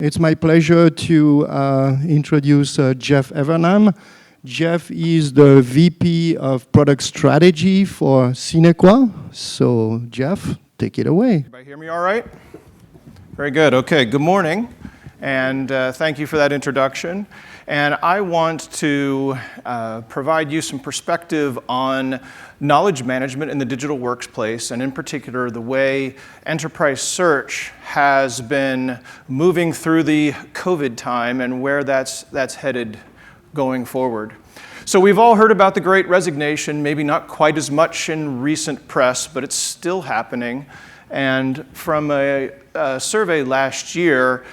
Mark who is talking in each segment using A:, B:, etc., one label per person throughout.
A: It's my pleasure to introduce Jeff Evernham. Jeff is the VP of Product Strategy for CMSWire. So, Jeff, take it away.
B: Everybody hear me all right? Very good. Okay, good morning, and thank you for that introduction. And I want to provide you some perspective on knowledge management in the digital workplace, and in particular, the way enterprise search has been moving through the COVID time and where that's headed going forward. So we've all heard about the Great Resignation, maybe not quite as much in recent press, but it's still happening. And from a survey last year,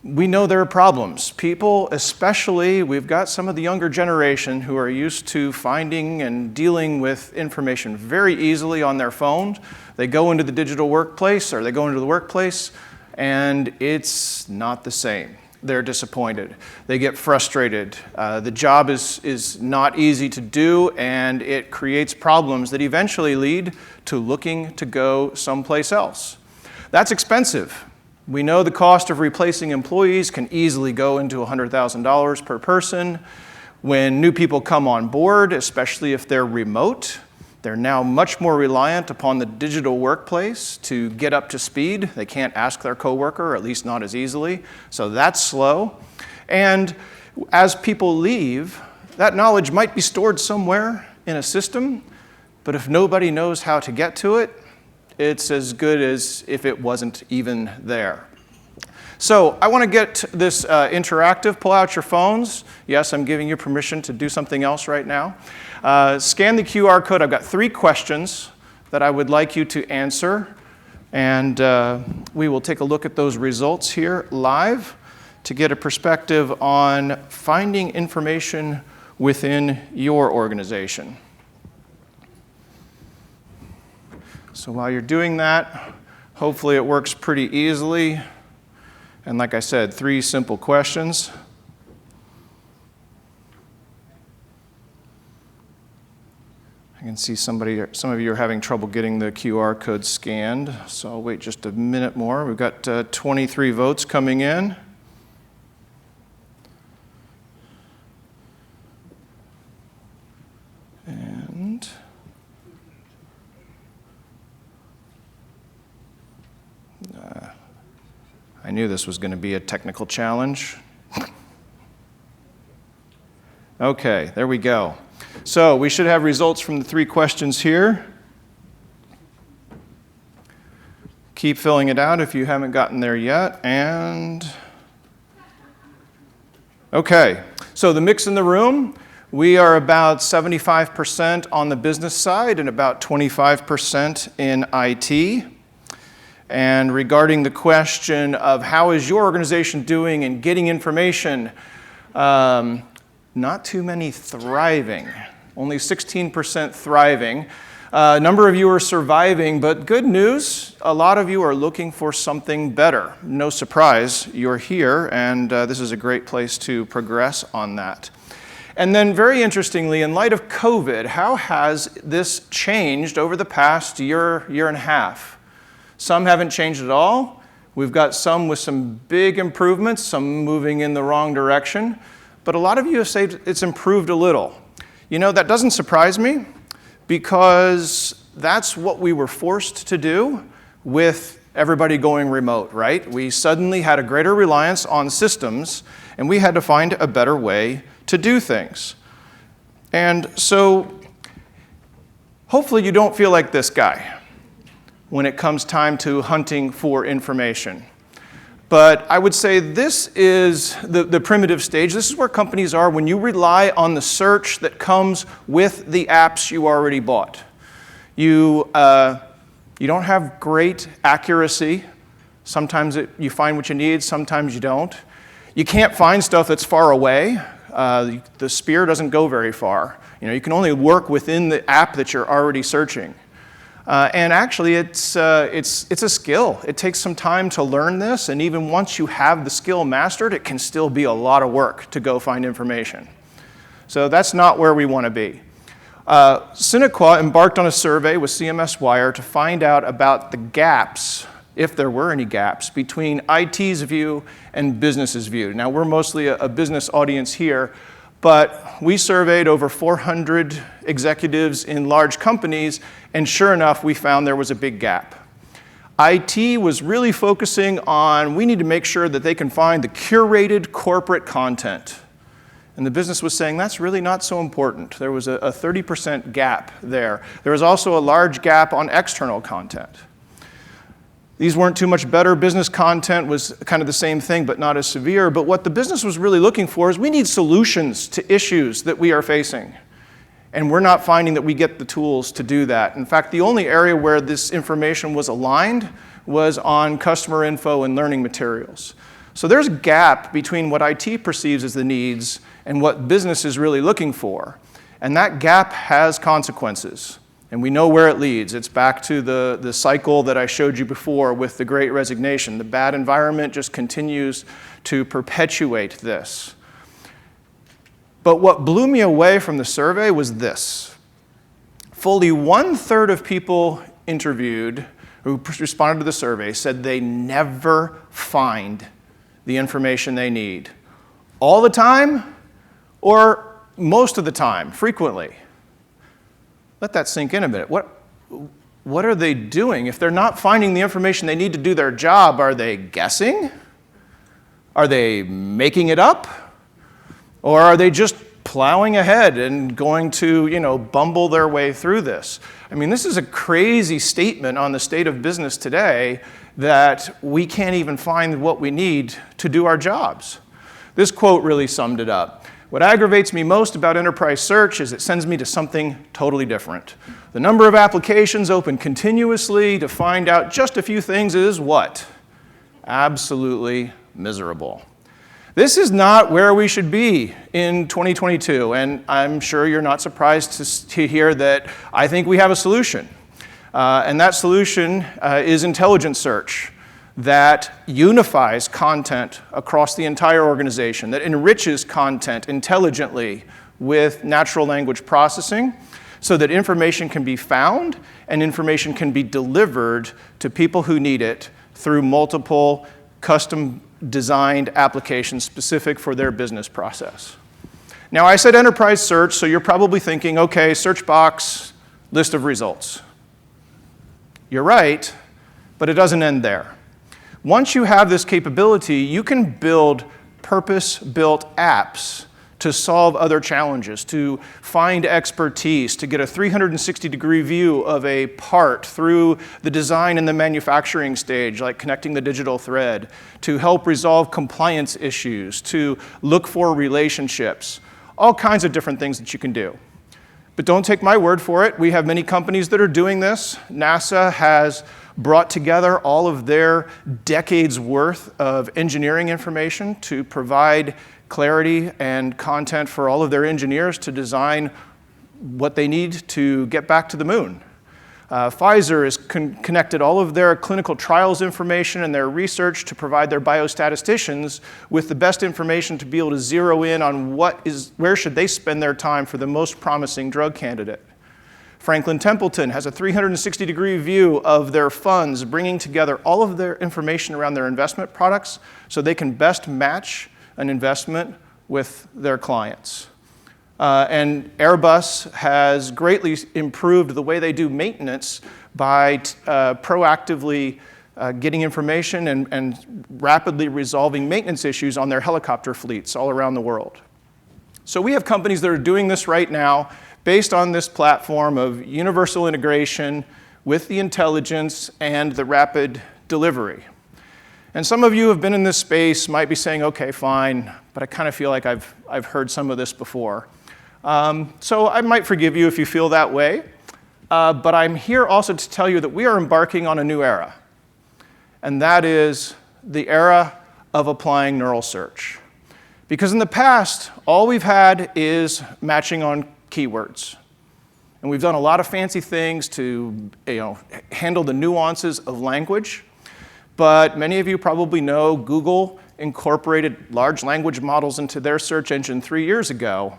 B: we know there are problems. People, especially, we've got some of the younger generation who are used to finding and dealing with information very easily on their phone. They go into the digital workplace, or they go into the workplace, and it's not the same. They're disappointed. They get frustrated. The job is not easy to do, and it creates problems that eventually lead to looking to go someplace else. That's expensive. We know the cost of replacing employees can easily go into $100,000 per person. When new people come on board, especially if they're remote, they're now much more reliant upon the digital workplace to get up to speed. They can't ask their coworker, or at least not as easily. So that's slow. And as people leave, that knowledge might be stored somewhere in a system, but if nobody knows how to get to it, it's as good as if it wasn't even there. So I want to get this interactive. Pull out your phones. Yes, I'm giving you permission to do something else right now. Scan the QR code. I've got 3 questions that I would like you to answer. And we will take a look at those results here live to get a perspective on finding information within your organization. So while you're doing that, hopefully it works pretty easily. And like I said, 3 simple questions. I can see some of you are having trouble getting the QR code scanned, so I'll wait just a minute more. We've got 23 votes coming in. And I knew this was going to be a technical challenge. Okay, there we go. So we should have results from the 3 questions here. Keep filling it out if you haven't gotten there yet. And okay, so the mix in the room, we are about 75% on the business side and about 25% in IT. And regarding the question of how is your organization doing in getting information, not too many thriving, only 16% thriving. A number of you are surviving, but good news, a lot of you are looking for something better. No surprise, you're here, and this is a great place to progress on that. And then very interestingly, in light of COVID, how has this changed over the past year and a half? Some haven't changed at all. We've got some with some big improvements, some moving in the wrong direction. But a lot of you have said it's improved a little. You know, that doesn't surprise me because that's what we were forced to do with everybody going remote, right? We suddenly had a greater reliance on systems, and we had to find a better way to do things. And so hopefully you don't feel like this guy when it comes time to hunting for information. But I would say this is the primitive stage. This is where companies are when you rely on the search that comes with the apps you already bought. You don't have great accuracy. Sometimes you find what you need, sometimes you don't. You can't find stuff that's far away. The spear doesn't go very far. You know, you can only work within the app that you're already searching. And actually, it's a skill. It takes some time to learn this, and even once you have the skill mastered, it can still be a lot of work to go find information. So that's not where we want to be. CMSWire embarked on a survey with CMSWire to find out about the gaps if there were any gaps, between IT's view and business's view. Now, we're mostly a business audience here, but we surveyed over 400 executives in large companies, and sure enough, we found there was a big gap. IT was really focusing on, we need to make sure that they can find the curated corporate content. And the business was saying, that's really not so important. There was a 30% gap there. There was also a large gap on external content. These weren't too much better. Business content was kind of the same thing, but not as severe. But what the business was really looking for is we need solutions to issues that we are facing. And we're not finding that we get the tools to do that. In fact, the only area where this information was aligned was on customer info and learning materials. So there's a gap between what IT perceives as the needs and what business is really looking for. And that gap has consequences. And we know where it leads. It's back to the cycle that I showed you before with the Great Resignation. The bad environment just continues to perpetuate this. But what blew me away from the survey was this. Fully 1/3 of people interviewed who responded to the survey said they never find the information they need. All the time or most of the time, frequently. Let that sink in a minute. What are they doing? If they're not finding the information they need to do their job, are they guessing? Are they making it up? Or are they just plowing ahead and going to, bumble their way through this? I mean, this is a crazy statement on the state of business today that we can't even find what we need to do our jobs. This quote really summed it up. What aggravates me most about enterprise search is it sends me to something totally different. The number of applications open continuously to find out just a few things is what? Absolutely miserable. This is not where we should be in 2022, and I'm sure you're not surprised to hear that I think we have a solution. And that solution is intelligent search that unifies content across the entire organization, that enriches content intelligently with natural language processing so that information can be found and information can be delivered to people who need it through multiple custom-designed applications specific for their business process. Now, I said enterprise search, so you're probably thinking, okay, search box, list of results. You're right, but it doesn't end there. Once you have this capability, you can build purpose-built apps to solve other challenges, to find expertise, to get a 360-degree view of a part through the design and the manufacturing stage, like connecting the digital thread, to help resolve compliance issues, to look for relationships, all kinds of different things that you can do. But don't take my word for it. We have many companies that are doing this. NASA has brought together all of their decades worth of engineering information to provide clarity and content for all of their engineers to design what they need to get back to the moon. Pfizer has connected all of their clinical trials information and their research to provide their biostatisticians with the best information to be able to zero in on where should they spend their time for the most promising drug candidate. Franklin Templeton has a 360-degree view of their funds, bringing together all of their information around their investment products so they can best match an investment with their clients. And Airbus has greatly improved the way they do maintenance by proactively getting information and rapidly resolving maintenance issues on their helicopter fleets all around the world. So we have companies that are doing this right now based on this platform of universal integration with the intelligence and the rapid delivery. And some of you who have been in this space might be saying, okay, fine, but I kind of feel like I've heard some of this before. So I might forgive you if you feel that way, but I'm here also to tell you that we are embarking on a new era, and that is the era of applying neural search. Because in the past, all we've had is matching on keywords. And we've done a lot of fancy things to handle the nuances of language, but many of you probably know Google incorporated large language models into their search engine 3 years ago.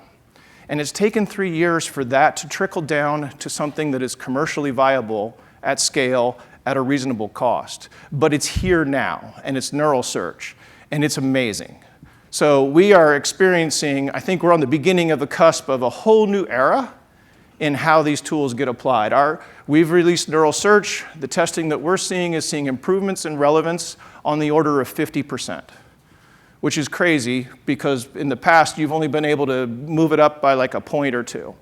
B: And it's taken 3 years for that to trickle down to something that is commercially viable at scale at a reasonable cost. But it's here now, and it's neural search, and it's amazing. So we are experiencing, I think we're on the beginning of the cusp of a whole new era in how these tools get applied. We've released neural search. The testing that we're seeing is seeing improvements in relevance on the order of 50%, which is crazy because in the past you've only been able to move it up by like a point or two.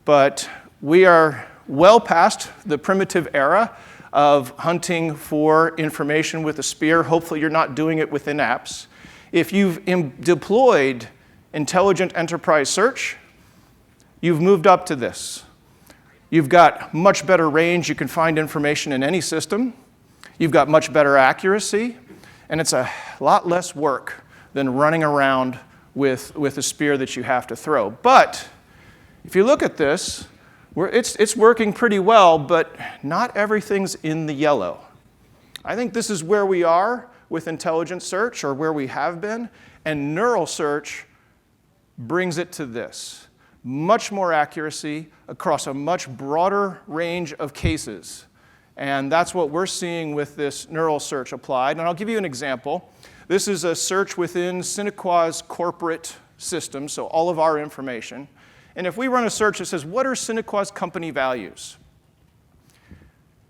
B: But we are well past the primitive era of hunting for information with a spear. Hopefully you're not doing it within apps. If you've deployed intelligent enterprise search, you've moved up to this. You've got much better range. You can find information in any system. You've got much better accuracy. And it's a lot less work than running around with a spear that you have to throw. But if you look at this, it's working pretty well, but not everything's in the yellow. I think this is where we are with intelligent search, or where we have been, and neural search brings it to this. Much more accuracy across a much broader range of cases. And that's what we're seeing with this neural search applied. And I'll give you an example. This is a search within CMSWire's corporate system, so all of our information. And if we run a search that says, what are CMSWire's company values?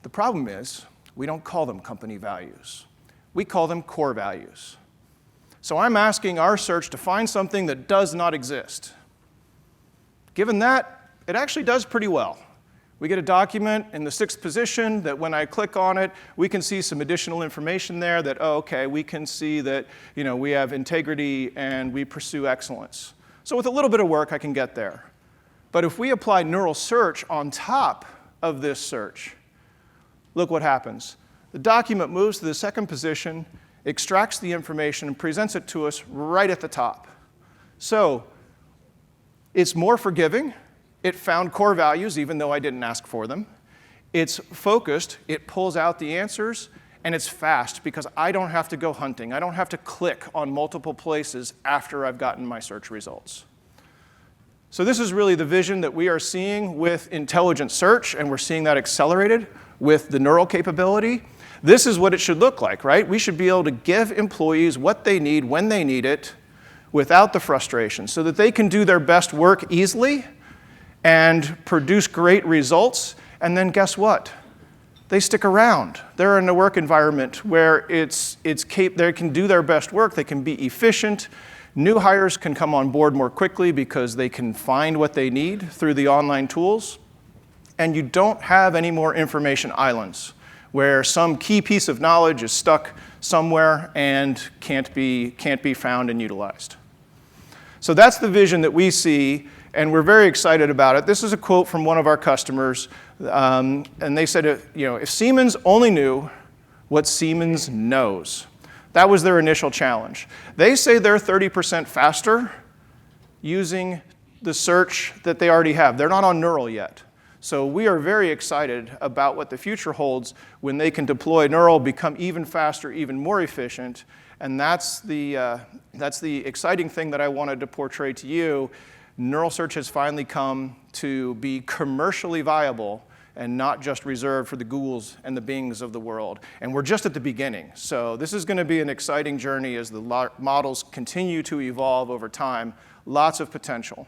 B: The problem is, we don't call them company values. We call them core values. So I'm asking our search to find something that does not exist. Given that, it actually does pretty well. We get a document in the 6th position that when I click on it, we can see some additional information there that, oh, okay, we can see that we have integrity and we pursue excellence. So with a little bit of work, I can get there. But if we apply neural search on top of this search, look what happens. The document moves to the 2nd position, extracts the information, and presents it to us right at the top. So it's more forgiving. It found core values, even though I didn't ask for them. It's focused. It pulls out the answers. And it's fast because I don't have to go hunting. I don't have to click on multiple places after I've gotten my search results. So this is really the vision that we are seeing with intelligent search, and we're seeing that accelerated with the neural capability. This is what it should look like, right? We should be able to give employees what they need when they need it without the frustration so that they can do their best work easily and produce great results. And then guess what? They stick around. They're in a work environment where they can do their best work. They can be efficient. New hires can come on board more quickly because they can find what they need through the online tools. And you don't have any more information islands where some key piece of knowledge is stuck somewhere and can't be found and utilized. So that's the vision that we see, and we're very excited about it. This is a quote from one of our customers, and they said, if Siemens only knew what Siemens knows. That was their initial challenge. They say they're 30% faster using the search that they already have. They're not on neural yet. So we are very excited about what the future holds when they can deploy neural, become even faster, even more efficient. And that's the exciting thing that I wanted to portray to you. Neural search has finally come to be commercially viable and not just reserved for the Googles and the Bings of the world. And we're just at the beginning. So this is going to be an exciting journey as the models continue to evolve over time. Lots of potential.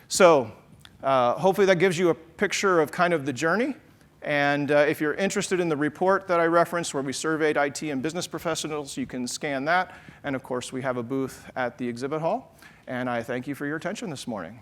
B: So hopefully that gives you a picture of kind of the journey. And if you're interested in the report that I referenced where we surveyed IT and business professionals, you can scan that. And of course, we have a booth at the exhibit hall. And I thank you for your attention this morning.